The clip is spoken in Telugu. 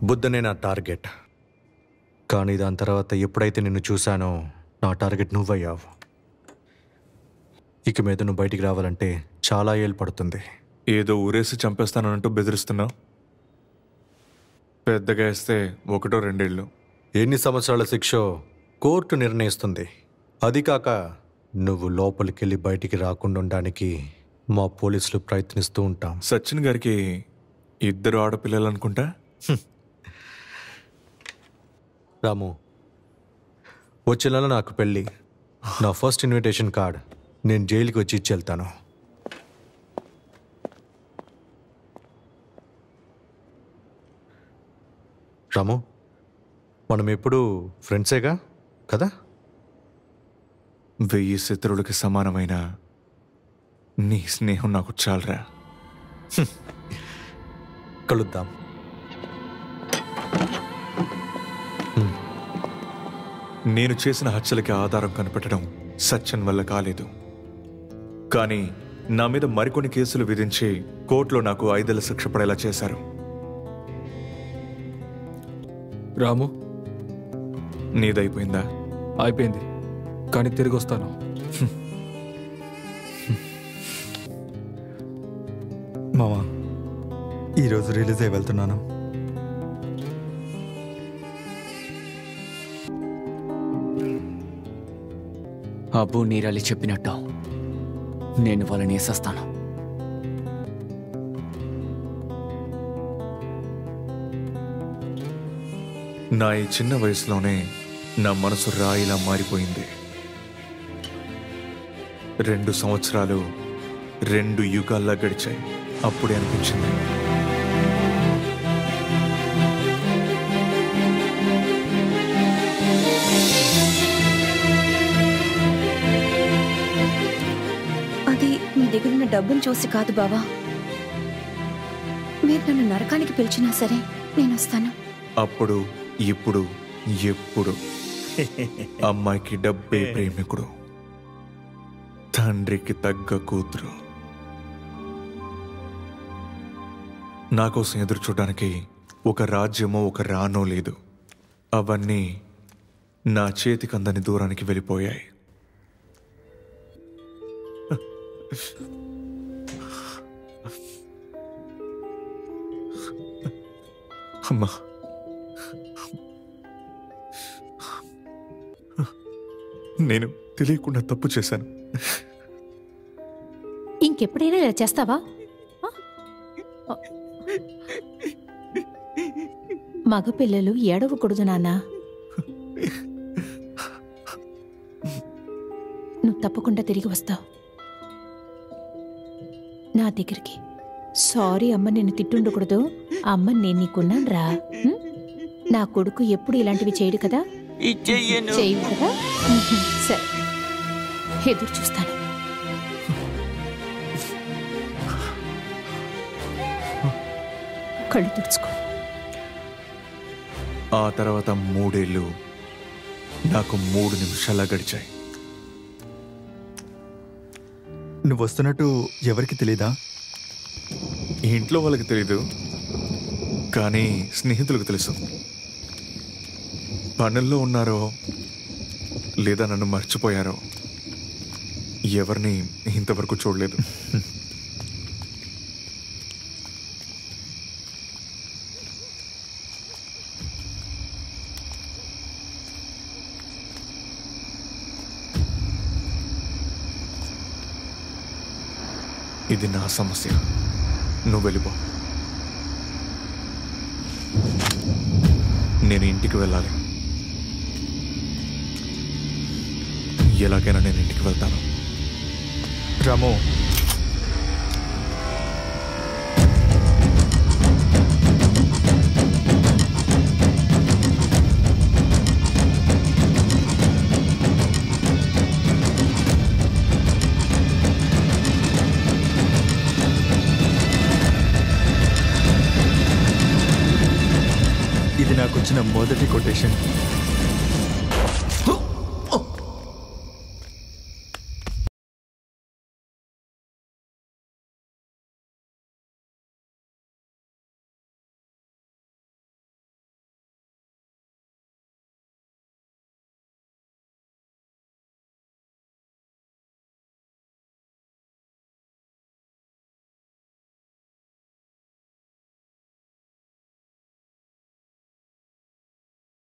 బుద్ధనే నా టార్గెట్. కానీ దాని తర్వాత ఎప్పుడైతే నిన్ను చూశానో నా టార్గెట్ నువ్వయ్యావు. ఇక మీద నువ్వు బయటికి రావాలంటే చాలా ఏళ్ళు పడుతుంది. ఏదో ఊరేసి చంపేస్తానంటూ బెదిరిస్తున్నావు. పెద్దగా వేస్తే 1-2 ఏళ్ళు. ఎన్ని సంవత్సరాల శిక్షో కోర్టు నిర్ణయిస్తుంది. అది కాక నువ్వు లోపలికెళ్ళి బయటికి రాకుండా ఉండడానికి మా పోలీసులు ప్రయత్నిస్తూ ఉంటాం. సచిన్ గారికి 2 ఆడపిల్లలు అనుకుంటా. రాము, వచ్చే నెల నాకు పెళ్ళి. నా ఫస్ట్ ఇన్విటేషన్ కార్డ్ నేను జైలుకి వచ్చి ఇచ్చి వెళ్తాను. రాము, మనం ఎప్పుడు ఫ్రెండ్సేగా కదా? 1000 శత్రువులకి సమానమైన నీ స్నేహం నాకు చాలరా. కలుద్దాం. నేను చేసిన హత్యలకి ఆధారం కనిపెట్టడం సచిన్ వల్ల కాలేదు. కానీ నా మీద మరికొన్ని కేసులు విధించి కోర్టులో నాకు 5 ఏళ్ల శిక్ష పడేలా చేశారు. రాము, నీదైపోయిందా? అయిపోయింది, కానీ తిరిగి వస్తాను. మామా, ఈరోజు రిలీజ్ అయి వెళ్తున్నాను. అబ్బు నీరాలి చెప్పినట్టు నేను వాళ్ళని వేసేస్తాను. నా ఈ చిన్న వయసులోనే నా మనసు రాయిలా మారిపోయింది. 2 సంవత్సరాలు 2 యుగాల్లా గడిచాయి. అప్పుడే అనిపించింది అది మీ దగ్గర ఉన్న డబ్బును చూసి కాదు బావా. మీరు నన్ను నరకానికి పిలిచినా సరే నేను వస్తాను. అప్పుడు ఇప్పుడు ఎప్పుడు అమ్మాయికి డబ్బే ప్రేమికుడు, తండ్రికి తగ్గ కూతురు. నా కోసం ఎదురు చూడడానికి ఒక రాజ్యమో ఒక రానో లేదు. అవన్నీ నా చేతికందని దూరానికి వెళ్ళిపోయాయి. అమ్మా, నేను తెలియకుండా తప్పు చేశాను. ఇంకెప్పుడైనా ఇలా చేస్తావా? మగపిల్లలు ఏడవకూడదు నాన్నా. నువ్వు తప్పకుండా తిరిగి వస్తావు నా దగ్గరికి. సారీ అమ్మ, నేను తిట్టుండకూడదు. అమ్మ, నేను నీకున్నాను రా. నా కొడుకు ఎప్పుడు ఇలాంటివి చేయడు కదా? చేయవు కదా? సరే, ఎదురు చూస్తాను. కళ్ళు తుడుచుకో. ఆ తర్వాత 3 ఏళ్ళు నాకు 3 నిమిషాలా గడిచాయి. నువ్వు వస్తున్నట్టు ఎవరికి తెలీదా? ఇంట్లో వాళ్ళకి తెలీదు, కానీ స్నేహితులకు తెలుసు. పనుల్లో ఉన్నారో లేదా నన్ను మర్చిపోయారో ఎవరిని ఇంతవరకు చూడలేదు. ఇది నా సమస్య. నువ్వు వెళ్ళిపో. నేను ఇంటికి వెళ్ళాలి. ఎలాగైనా నేను ఇంటికి వెళ్తాను. రాము, ఇది నాకు వచ్చిన మొదటి కొటేషన్.